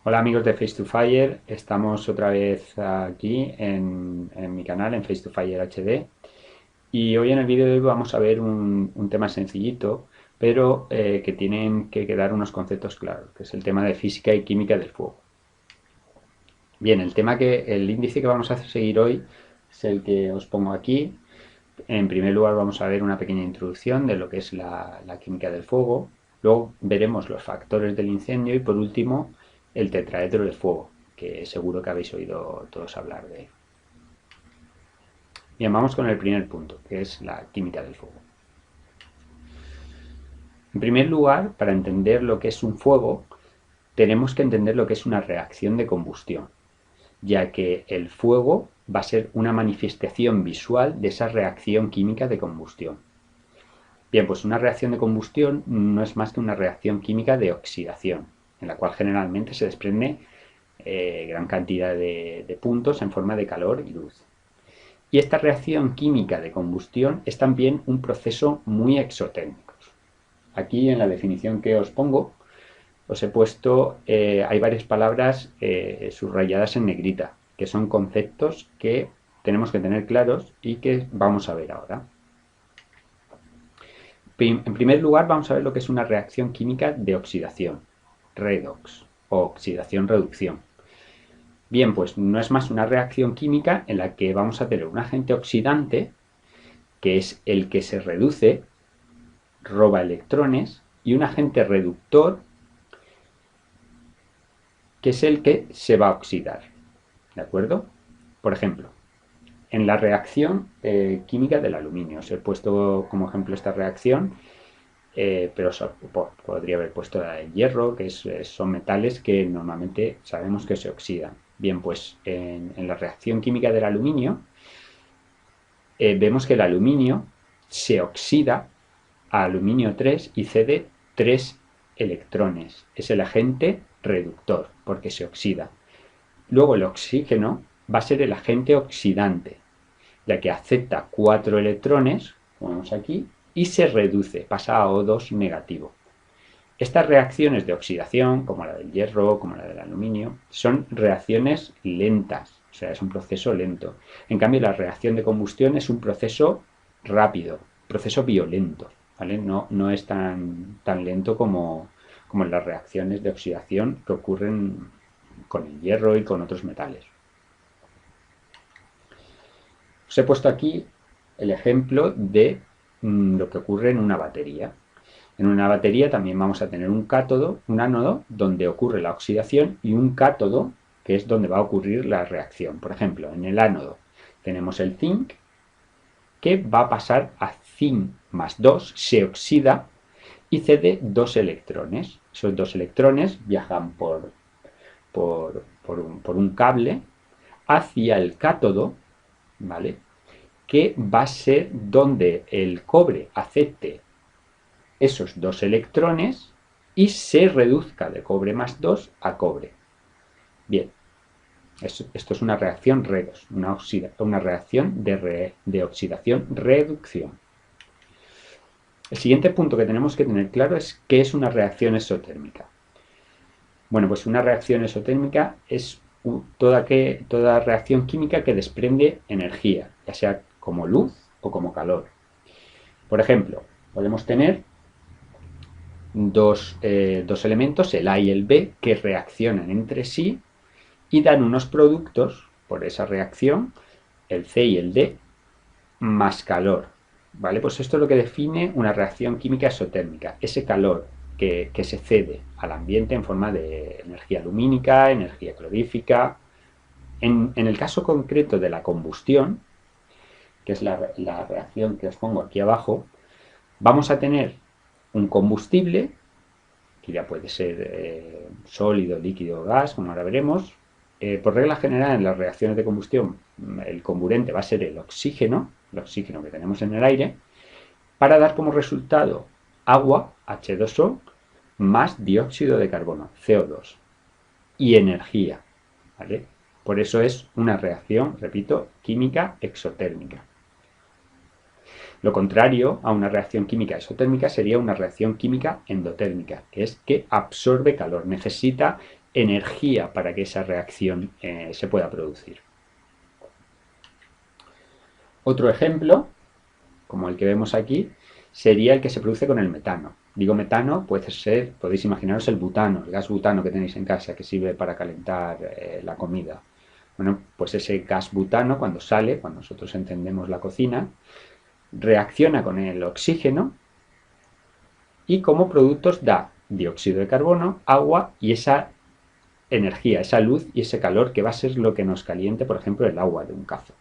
Hola amigos de Face to Fire, estamos otra vez aquí en mi canal en Face to Fire HD y hoy en el vídeo de hoy vamos a ver un tema sencillito pero que tienen que quedar unos conceptos claros, que es el tema de física y química del fuego. Bien, el índice que vamos a seguir hoy es el que os pongo aquí. En primer lugar vamos a ver una pequeña introducción de lo que es la química del fuego, luego veremos los factores del incendio y por último el tetraedro de fuego, que seguro que habéis oído todos hablar de él. Bien, vamos con el primer punto, que es la química del fuego. En primer lugar, para entender lo que es un fuego, tenemos que entender lo que es una reacción de combustión, ya que el fuego va a ser una manifestación visual de esa reacción química de combustión. Bien, pues una reacción de combustión no es más que una reacción química de oxidación, en la cual generalmente se desprende gran cantidad de puntos en forma de calor y luz. Y esta reacción química de combustión es también un proceso muy exotérmico. Aquí en la definición que os pongo, os he puesto, hay varias palabras subrayadas en negrita, que son conceptos que tenemos que tener claros y que vamos a ver ahora. En primer lugar, vamos a ver lo que es una reacción química de oxidación, redox o oxidación-reducción. Bien, pues no es más una reacción química en la que vamos a tener un agente oxidante, que es el que se reduce, roba electrones, y un agente reductor, que es el que se va a oxidar. ¿De acuerdo? Por ejemplo, en la reacción química del aluminio, os he puesto como ejemplo esta reacción, pero podría haber puesto la del hierro, que son metales que normalmente sabemos que se oxidan. Bien, pues en la reacción química del aluminio vemos que el aluminio se oxida a aluminio 3 y cede 3 electrones. Es el agente reductor porque se oxida. Luego el oxígeno va a ser el agente oxidante, ya que acepta 4 electrones, como vemos aquí, y se reduce, pasa a O2 negativo. Estas reacciones de oxidación, como la del hierro, como la del aluminio, son reacciones lentas, o sea, es un proceso lento. En cambio, la reacción de combustión es un proceso rápido, proceso violento, ¿vale? No es tan lento como en las reacciones de oxidación que ocurren con el hierro y con otros metales. Os he puesto aquí el ejemplo de lo que ocurre en una batería. En una batería también vamos a tener un cátodo, un ánodo, donde ocurre la oxidación y un cátodo, que es donde va a ocurrir la reacción. Por ejemplo, en el ánodo tenemos el zinc, que va a pasar a zinc más 2, se oxida y cede 2 electrones. Esos 2 electrones viajan por un cable hacia el cátodo, ¿vale? Que va a ser donde el cobre acepte esos 2 electrones y se reduzca de cobre más 2 a cobre. Bien, esto es una reacción redox, una reacción de oxidación-reducción. El siguiente punto que tenemos que tener claro es qué es una reacción exotérmica. Bueno, pues una reacción exotérmica es toda reacción química que desprende energía, ya sea como luz o como calor. Por ejemplo, podemos tener dos elementos, el A y el B, que reaccionan entre sí y dan unos productos por esa reacción, el C y el D, más calor. ¿Vale? Pues esto es lo que define una reacción química exotérmica, ese calor que se cede al ambiente en forma de energía lumínica, energía calorífica. En el caso concreto de la combustión, que es la reacción que os pongo aquí abajo, vamos a tener un combustible que ya puede ser sólido, líquido o gas, como ahora veremos. Por regla general, en las reacciones de combustión, el comburente va a ser el oxígeno que tenemos en el aire, para dar como resultado agua, H2O, más dióxido de carbono, CO2, y energía. ¿Vale? Por eso es una reacción, repito, química exotérmica. Lo contrario a una reacción química exotérmica sería una reacción química endotérmica, que es que absorbe calor, necesita energía para que esa reacción se pueda producir. Otro ejemplo, como el que vemos aquí, sería el que se produce con el metano. Digo metano, puede ser, podéis imaginaros el butano, el gas butano que tenéis en casa, que sirve para calentar la comida. Bueno, pues ese gas butano, cuando sale, cuando nosotros encendemos la cocina, reacciona con el oxígeno y como productos da dióxido de carbono, agua y esa energía, esa luz y ese calor que va a ser lo que nos caliente, por ejemplo, el agua de un cazo.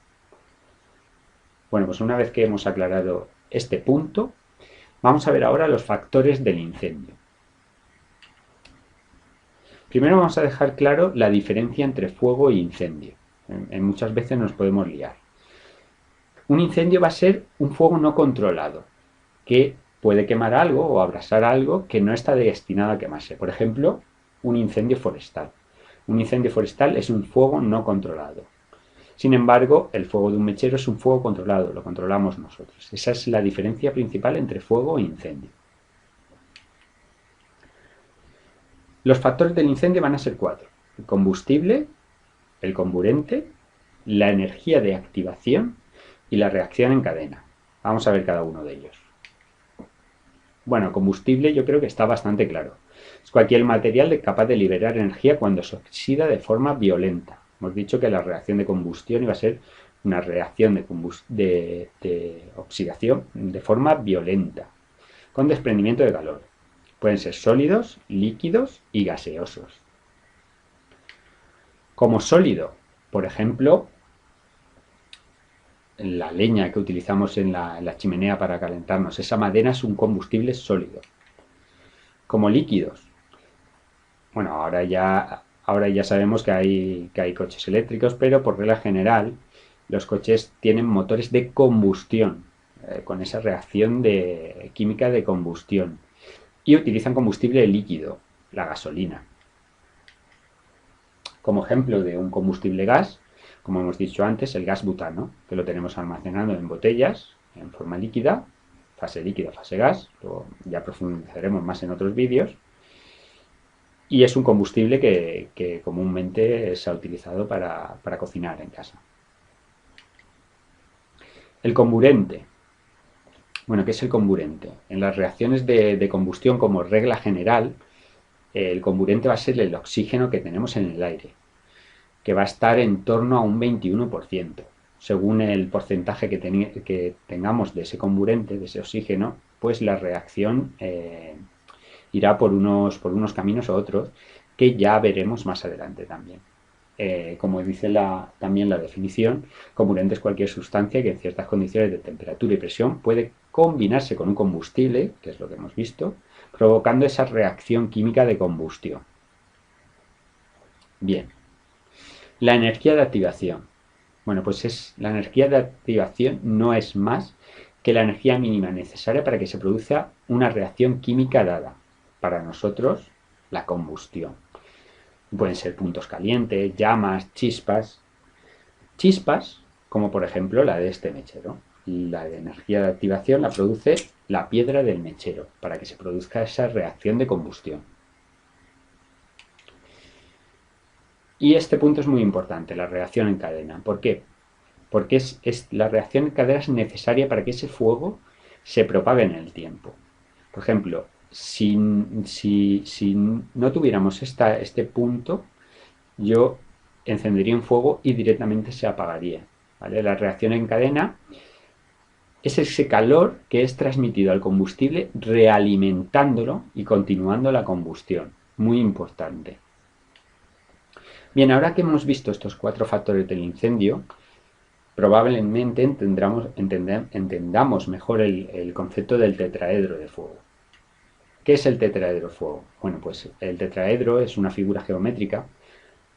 Bueno, pues una vez que hemos aclarado este punto, vamos a ver ahora los factores del incendio. Primero vamos a dejar claro la diferencia entre fuego e incendio. Muchas veces nos podemos liar. Un incendio va a ser un fuego no controlado, que puede quemar algo o abrasar algo que no está destinado a quemarse. Por ejemplo, un incendio forestal. Un incendio forestal es un fuego no controlado. Sin embargo, el fuego de un mechero es un fuego controlado, lo controlamos nosotros. Esa es la diferencia principal entre fuego e incendio. Los factores del incendio van a ser 4. El combustible, el comburente, la energía de activación y la reacción en cadena. Vamos a ver cada uno de ellos. Bueno, combustible yo creo que está bastante claro. Es cualquier material capaz de liberar energía cuando se oxida de forma violenta. Hemos dicho que la reacción de combustión iba a ser una reacción de oxidación de forma violenta, con desprendimiento de calor. Pueden ser sólidos, líquidos y gaseosos. Como sólido, por ejemplo, la leña que utilizamos en la chimenea para calentarnos, esa madera es un combustible sólido. Como líquidos, bueno, ahora ya sabemos que hay coches eléctricos, pero por regla general los coches tienen motores de combustión, con esa reacción química de combustión, y utilizan combustible líquido, la gasolina. Como ejemplo de un combustible gas, como hemos dicho antes, el gas butano, que lo tenemos almacenado en botellas, en forma líquida, fase líquida, fase gas, luego ya profundizaremos más en otros vídeos, y es un combustible que comúnmente se ha utilizado para cocinar en casa. El comburente. Bueno, ¿qué es el comburente? En las reacciones de combustión, como regla general, el comburente va a ser el oxígeno que tenemos en el aire, que va a estar en torno a un 21%. Según el porcentaje que tengamos de ese comburente, de ese oxígeno, pues la reacción irá por unos caminos u otros que ya veremos más adelante también. Como dice también la definición, comburente es cualquier sustancia que en ciertas condiciones de temperatura y presión puede combinarse con un combustible, que es lo que hemos visto, provocando esa reacción química de combustión. Bien. La energía de activación. Bueno, pues la energía de activación no es más que la energía mínima necesaria para que se produzca una reacción química dada. Para nosotros, la combustión. Pueden ser puntos calientes, llamas, chispas. Chispas, como por ejemplo la de este mechero. La de energía de activación la produce la piedra del mechero, para que se produzca esa reacción de combustión. Y este punto es muy importante, la reacción en cadena. ¿Por qué? Porque la reacción en cadena es necesaria para que ese fuego se propague en el tiempo. Por ejemplo, si no tuviéramos este punto, yo encendería un fuego y directamente se apagaría. ¿Vale? La reacción en cadena es ese calor que es transmitido al combustible realimentándolo y continuando la combustión. Muy importante. Bien, ahora que hemos visto estos 4 factores del incendio, probablemente entendamos mejor el concepto del tetraedro de fuego. ¿Qué es el tetraedro de fuego? Bueno, pues el tetraedro es una figura geométrica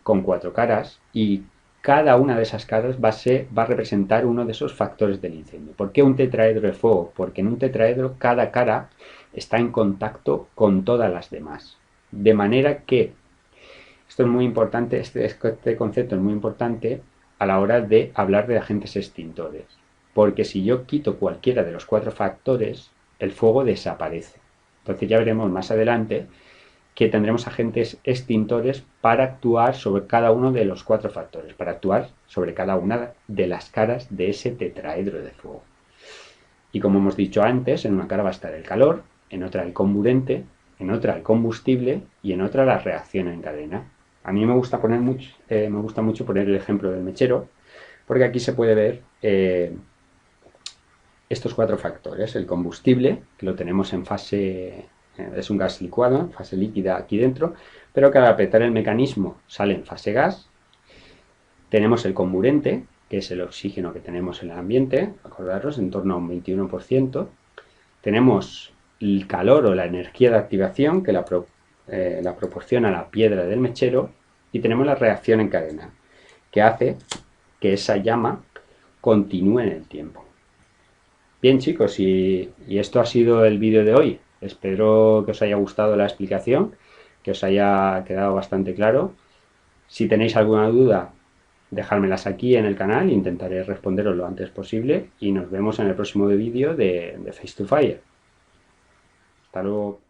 con 4 caras y cada una de esas caras va a representar uno de esos factores del incendio. ¿Por qué un tetraedro de fuego? Porque en un tetraedro cada cara está en contacto con todas las demás. De manera que esto es muy importante, este concepto es muy importante a la hora de hablar de agentes extintores. Porque si yo quito cualquiera de los 4 factores, el fuego desaparece. Entonces ya veremos más adelante que tendremos agentes extintores para actuar sobre cada uno de los 4 factores, para actuar sobre cada una de las caras de ese tetraedro de fuego. Y como hemos dicho antes, en una cara va a estar el calor, en otra el comburente, en otra el combustible y en otra la reacción en cadena. A mí me gusta mucho poner el ejemplo del mechero, porque aquí se puede ver estos 4 factores. El combustible, que lo tenemos en fase, es un gas licuado, en fase líquida aquí dentro, pero que al apretar el mecanismo sale en fase gas. Tenemos el comburente, que es el oxígeno que tenemos en el ambiente, acordaros, en torno a un 21%. Tenemos el calor o la energía de activación, que la proporciona la piedra del mechero. Y tenemos la reacción en cadena, que hace que esa llama continúe en el tiempo. Bien, chicos, y esto ha sido el vídeo de hoy. Espero que os haya gustado la explicación, que os haya quedado bastante claro. Si tenéis alguna duda, dejármelas aquí en el canal, intentaré responderos lo antes posible y nos vemos en el próximo vídeo de Face to Fire. Hasta luego.